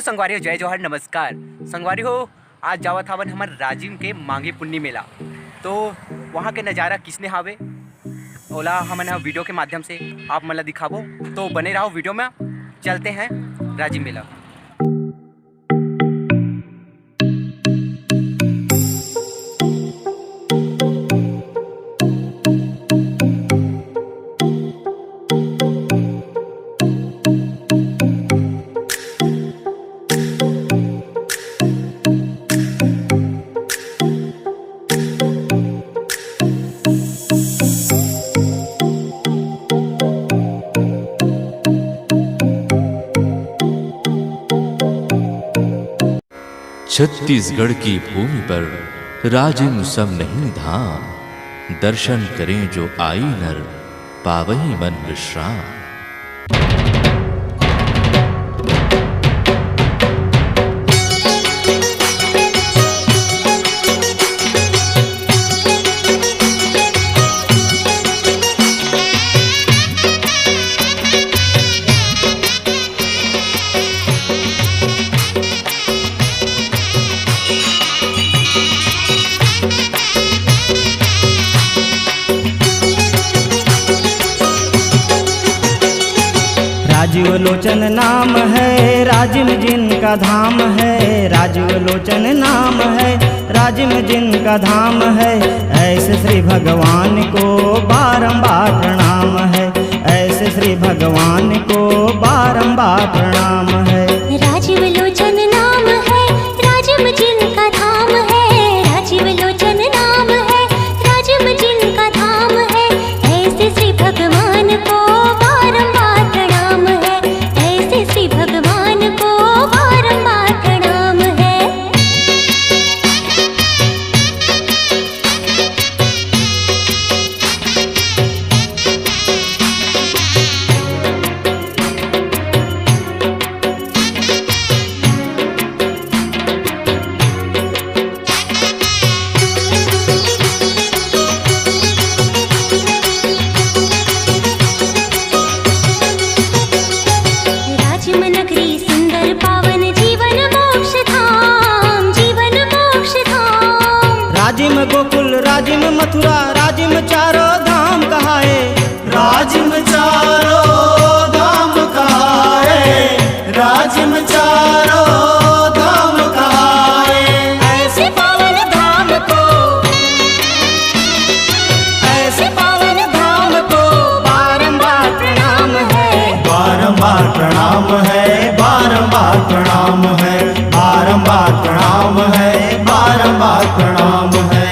संगवारी संगवारी जय जोहर नमस्कार संगवारी हो। आज जावत हवन हमार राजिम के मांगे पुन्नी मेला। तो वहाँ के नज़ारा किसने हावे ओला हमन वीडियो के माध्यम से आप मला दिखाबो। तो बने रहो वीडियो में, चलते हैं राजिम मेला। छत्तीसगढ़ की भूमि पर राजिम सब नहीं धाम, दर्शन करें जो आई नर पावही मन विश्राम। राजीव लोचन नाम है राजिम जिनका धाम है। राजीव लोचन नाम है राजिम जिनका धाम है। ऐसे श्री भगवान को बारंबार प्रणाम है। ऐसे श्री भगवान को बारंबार प्रणाम है। राजीव लोचन नाम है राजिम जिनका धाम है। राजीव लोचन नाम है राजिम जिनका धाम है। ऐसे श्री भगवान को बारंबार प्रणाम है। ऐसे श्री भगवान को बारंबार प्रणाम है। राजिम नगरी सुंदर पावन जीवन मोक्ष धाम। जीवन मोक्ष धाम। राजिम गोकुल राजिम मथुरा राजिम चारों धाम कहाए। राजिम चारो धाम कहाए। राजिम चारो धाम कहाए। ऐसे पावन धाम को ऐसे पावन धाम को बारंबार प्रणाम है। बारंबार प्रणाम है। बारंबार प्रणाम है। बारंबार प्रणाम है। बारंबार प्रणाम है।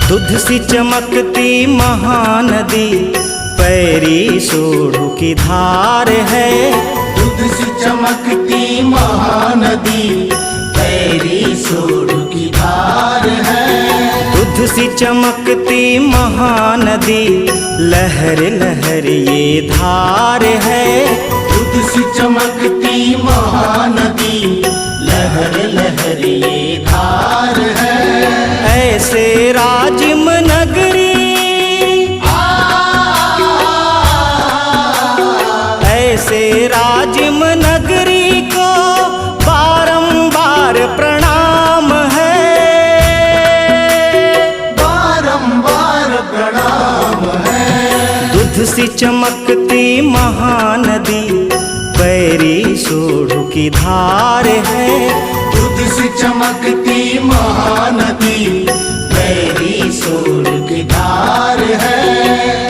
दूध सी चमकती महानदी पैरी सोढ़ू की धार है। दूध सी चमकती महानदी पैरी सोढ़ू की धार है। दूध सी चमकती महानदी लहर लहर ये धार है। दूध सी चमकती महानदी लहर लहर ये धार है। ऐसे राजिम नगरी, ऐसे राजिम नगरी को बारंबार प्रणाम है। बारंबार प्रणाम है। दूध सी चमकती महानदी पैरी सोढ़ू की धार है। दूध सी चमकती महानदी पैरी सोढ़ू की धार है।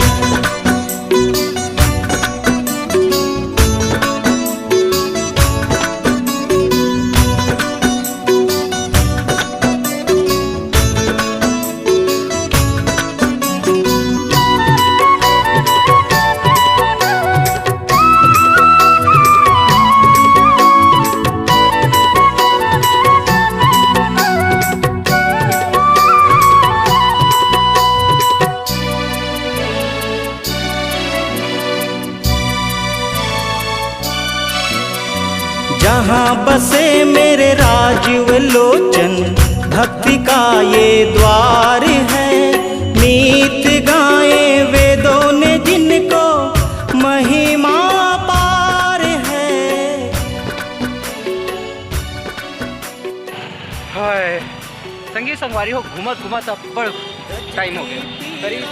जहाँ बसे मेरे राजीव लोचन भक्ति का ये द्वार है। नीत गाए वेदों ने जिनको महिमा पार है। हाय संगीत संगवारी हो घूमत घूमत अब बड़ टाइम हो गया, करीब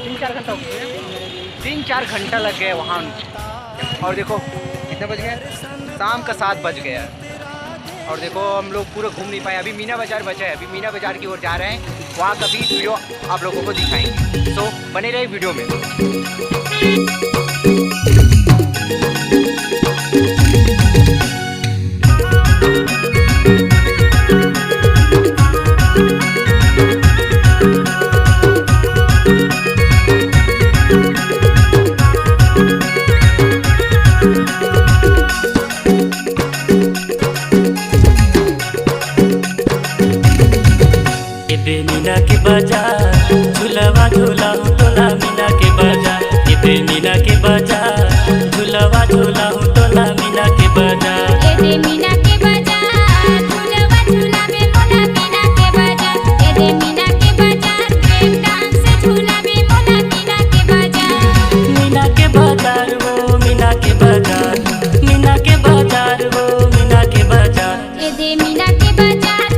3-4 घंटा हो गया। 3-4 घंटा लग गए वहाँ। और देखो कितने बज गए, शाम का 7 बज गया। और देखो हम लोग पूरा घूम नहीं पाए। अभी मीना बाज़ार बचा है, अभी मीना बाज़ार की ओर जा रहे हैं। वहाँ का भी वीडियो आप लोगों को दिखाएंगे, तो बने रहे वीडियो में। मीना के बाजार झूलवा झूला तोला मीना के बाजार। ये मीना के बाजार झूलवा झूला तोला मीना के बाजार। ये मीना के बाजार झूलवा झूला में मोला मीना के बाजार। ये मीना के बाजार ब्रेक डांस से झूला में मोला मीना के बाजार। मीना के बाजार वो मीना के बाजार, मीना के बाजार वो मीना के बाजार। ये मीना के बाजार